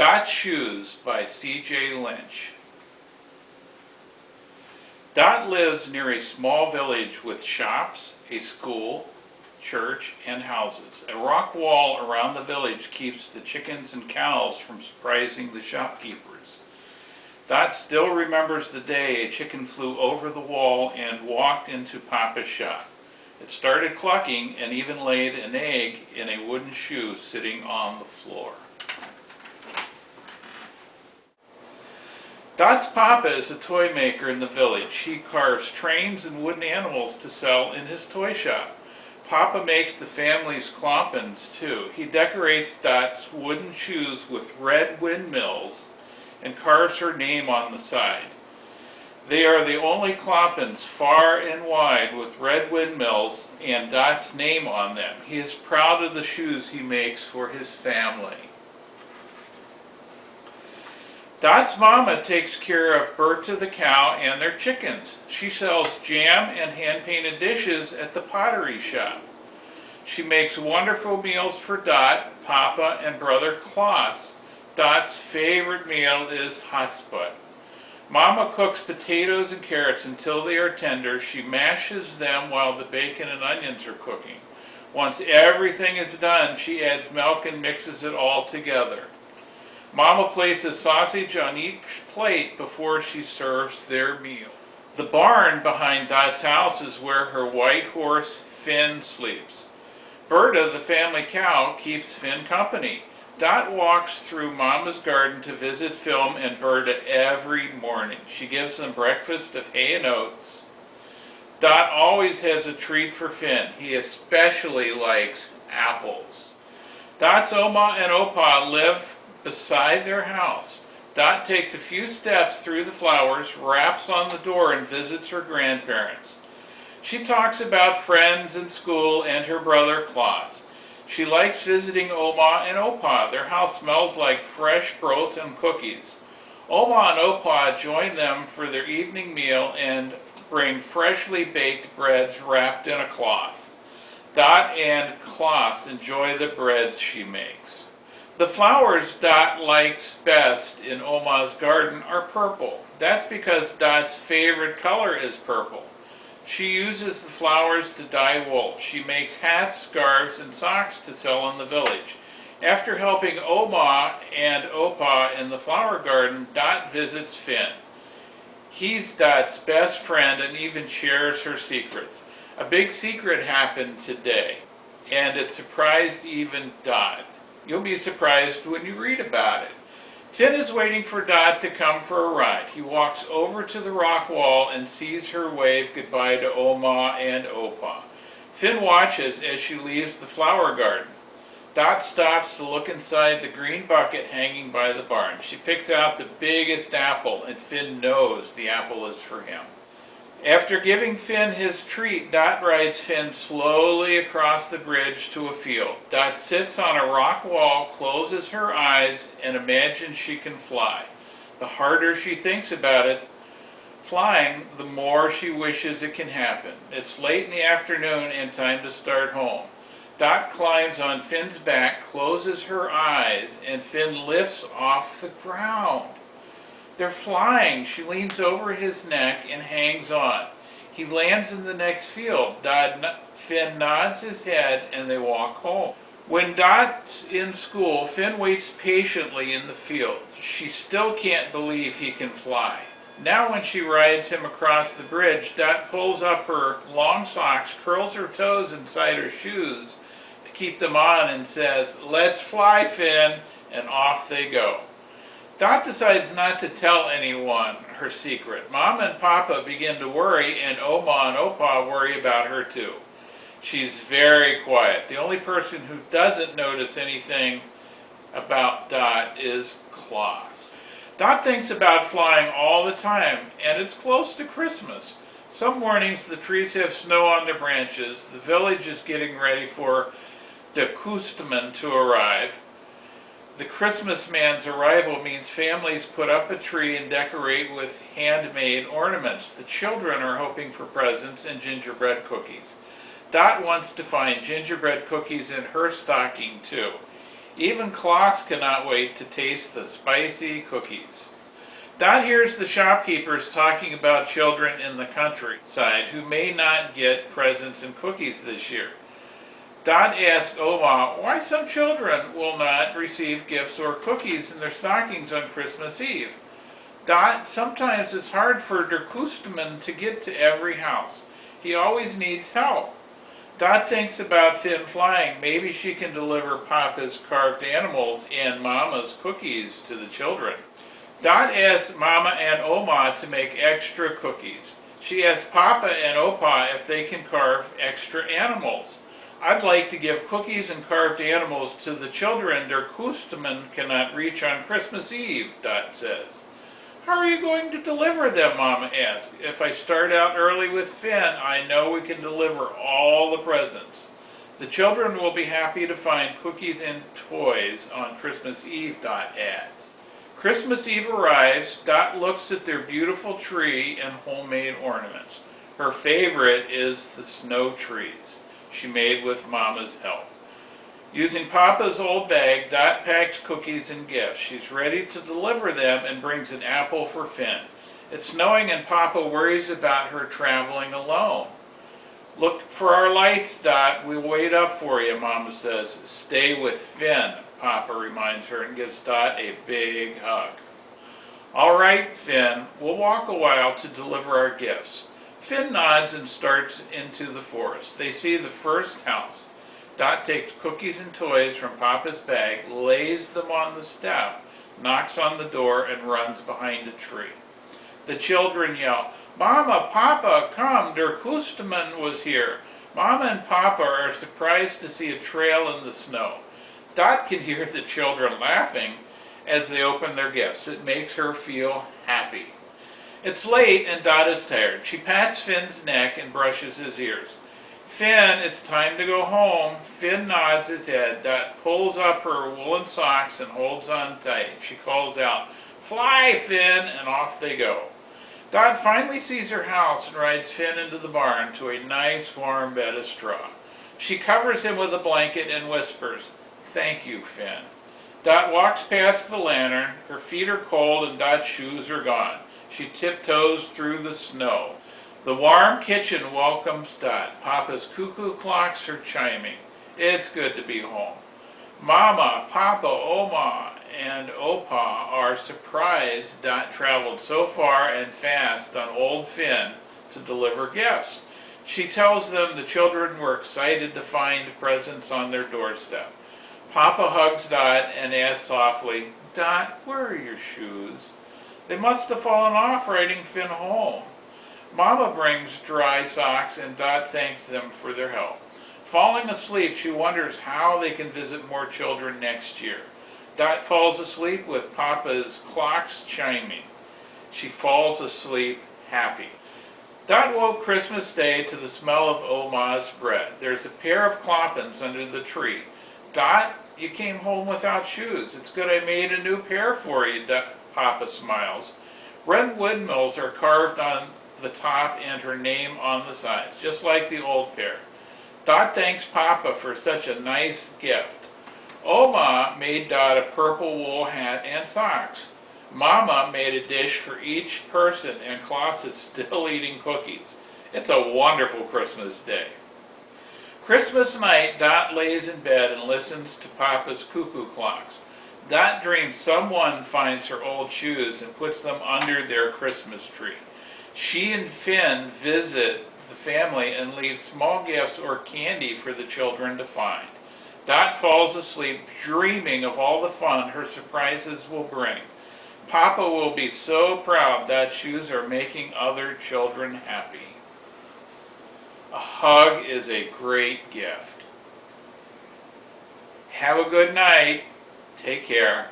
Dot's Shoes by C.J. Lynch. Dot lives near a small village with shops, a school, church, and houses. A rock wall around the village keeps the chickens and cows from surprising the shopkeepers. Dot still remembers the day a chicken flew over the wall and walked into Papa's shop. It started clucking and even laid an egg in a wooden shoe sitting on the floor. Dot's Papa is a toy maker in the village. He carves trains and wooden animals to sell in his toy shop. Papa makes the family's klompens too. He decorates Dot's wooden shoes with red windmills and carves her name on the side. They are the only klompens far and wide with red windmills and Dot's name on them. He is proud of the shoes he makes for his family. Dot's mama takes care of Berta the cow and their chickens. She sells jam and hand-painted dishes at the pottery shop. She makes wonderful meals for Dot, Papa, and brother Klaus. Dot's favorite meal is hotspot. Mama cooks potatoes and carrots until they are tender. She mashes them while the bacon and onions are cooking. Once everything is done, she adds milk and mixes it all together. Mama places sausage on each plate before she serves their meal. The barn behind Dot's house is where her white horse Finn sleeps. Berta, the family cow, keeps Finn company. Dot walks through Mama's garden to visit Phil and Berta every morning. She gives them breakfast of hay and oats. Dot always has a treat for Finn. He especially likes apples. Dot's Oma and Opa live beside their house. Dot takes a few steps through the flowers, raps on the door, and visits her grandparents. She talks about friends in school and her brother Klaus. She likes visiting Oma and Opa. Their house smells like fresh brot and cookies. Oma and Opa join them for their evening meal and bring freshly baked breads wrapped in a cloth. Dot and Klaus enjoy the breads she makes. The flowers Dot likes best in Oma's garden are purple. That's because Dot's favorite color is purple. She uses the flowers to dye wool. She makes hats, scarves, and socks to sell in the village. After helping Oma and Opa in the flower garden, Dot visits Finn. He's Dot's best friend and even shares her secrets. A big secret happened today, and it surprised even Dot. You'll be surprised when you read about it. Finn is waiting for Dot to come for a ride. He walks over to the rock wall and sees her wave goodbye to Oma and Opa. Finn watches as she leaves the flower garden. Dot stops to look inside the green bucket hanging by the barn. She picks out the biggest apple, and Finn knows the apple is for him. After giving Finn his treat, Dot rides Finn slowly across the bridge to a field. Dot sits on a rock wall, closes her eyes, and imagines she can fly. The harder she thinks about it, flying, the more she wishes it can happen. It's late in the afternoon and time to start home. Dot climbs on Finn's back, closes her eyes, and Finn lifts off the ground. They're flying. She leans over his neck and hangs on. He lands in the next field. Finn nods his head and they walk home. When Dot's in school, Finn waits patiently in the field. She still can't believe he can fly. Now when she rides him across the bridge, Dot pulls up her long socks, curls her toes inside her shoes to keep them on, and says, "Let's fly, Finn," and off they go. Dot decides not to tell anyone her secret. Mama and Papa begin to worry, and Oma and Opa worry about her too. She's very quiet. The only person who doesn't notice anything about Dot is Klaus. Dot thinks about flying all the time, and it's close to Christmas. Some mornings the trees have snow on their branches. The village is getting ready for the Koostman to arrive. The Christmas man's arrival means families put up a tree and decorate with handmade ornaments. The children are hoping for presents and gingerbread cookies. Dot wants to find gingerbread cookies in her stocking too. Even Klaus cannot wait to taste the spicy cookies. Dot hears the shopkeepers talking about children in the countryside who may not get presents and cookies this year. Dot asks Oma why some children will not receive gifts or cookies in their stockings on Christmas Eve. Dot, sometimes it's hard for Der Kusterman to get to every house. He always needs help. Dot thinks about Finn flying. Maybe she can deliver Papa's carved animals and Mama's cookies to the children. Dot asks Mama and Oma to make extra cookies. She asks Papa and Opa if they can carve extra animals. I'd like to give cookies and carved animals to the children Der Kusterman cannot reach on Christmas Eve, Dot says. How are you going to deliver them, Mama asks. If I start out early with Finn, I know we can deliver all the presents. The children will be happy to find cookies and toys on Christmas Eve, Dot adds. Christmas Eve arrives. Dot looks at their beautiful tree and homemade ornaments. Her favorite is the snow trees she made with Mama's help. Using Papa's old bag, Dot packs cookies and gifts. She's ready to deliver them and brings an apple for Finn. It's snowing and Papa worries about her traveling alone. Look for our lights, Dot. We'll wait up for you, Mama says. Stay with Finn, Papa reminds her and gives Dot a big hug. All right, Finn, we'll walk a while to deliver our gifts. Finn nods and starts into the forest. They see the first house. Dot takes cookies and toys from Papa's bag, lays them on the step, knocks on the door, and runs behind a tree. The children yell, Mama, Papa, come, Der Kusterman was here. Mama and Papa are surprised to see a trail in the snow. Dot can hear the children laughing as they open their gifts. It makes her feel happy. It's late and Dot is tired. She pats Finn's neck and brushes his ears. Finn, it's time to go home. Finn nods his head. Dot pulls up her woolen socks and holds on tight. She calls out, Fly, Finn, and off they go. Dot finally sees her house and rides Finn into the barn to a nice warm bed of straw. She covers him with a blanket and whispers, Thank you, Finn. Dot walks past the lantern. Her feet are cold and Dot's shoes are gone. She tiptoes through the snow. The warm kitchen welcomes Dot. Papa's cuckoo clocks are chiming. It's good to be home. Mama, Papa, Oma, and Opa are surprised Dot traveled so far and fast on old Finn to deliver gifts. She tells them the children were excited to find presents on their doorstep. Papa hugs Dot and asks softly, Dot, where are your shoes? They must have fallen off riding Finn home. Mama brings dry socks and Dot thanks them for their help. Falling asleep, she wonders how they can visit more children next year. Dot falls asleep with Papa's clocks chiming. She falls asleep happy. Dot woke Christmas Day to the smell of Oma's bread. There's a pair of kloppens under the tree. Dot, you came home without shoes. It's good I made a new pair for you, Papa smiles. Red windmills are carved on the top and her name on the sides, just like the old pair. Dot thanks Papa for such a nice gift. Oma made Dot a purple wool hat and socks. Mama made a dish for each person and Klaus is still eating cookies. It's a wonderful Christmas day. Christmas night, Dot lays in bed and listens to Papa's cuckoo clocks. Dot dreams someone finds her old shoes and puts them under their Christmas tree. She and Finn visit the family and leave small gifts or candy for the children to find. Dot falls asleep dreaming of all the fun her surprises will bring. Papa will be so proud Dot's shoes are making other children happy. A hug is a great gift. Have a good night. Take care.